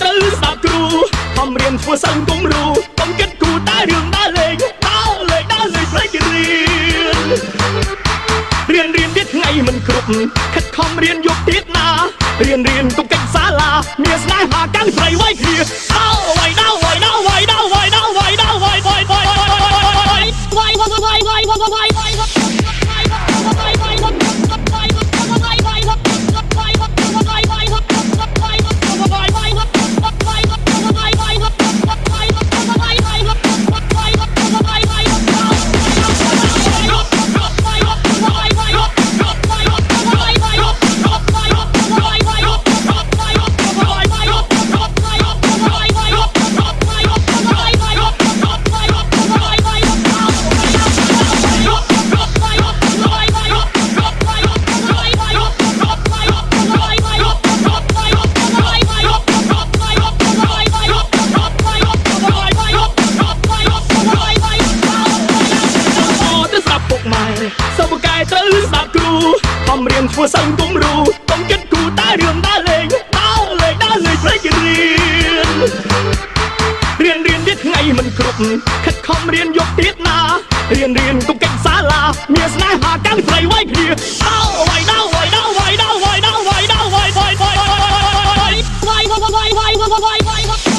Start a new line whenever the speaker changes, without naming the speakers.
ត្រូវស្ដាប់គ្រូខំរៀនធ្វើសិនកុំរូកុំគិតគូតែរឿងដើរលេងផ្លេចរៀនទៀតថ្ងៃមិនគ្រប់ខិតខំរៀនយកទៀតណារៀនគុំកិច្ចសាលាមានស្នេហាកាំងស្រីវ័យគ្នាសូមកែត្រូវស្ដាប់គ្រូខំរៀនធ្វើសិនកុំរូកុំគិតគូតែរឿងដើរលេងផ្លេចរៀនទៀតថ្ងៃមិនគ្រប់ខិតខំរៀនយកទៀតណារៀនគុំកិច្ចសាលាមានស្នេហាកាំងស្រីវ័យគ្នាវ៉ៃ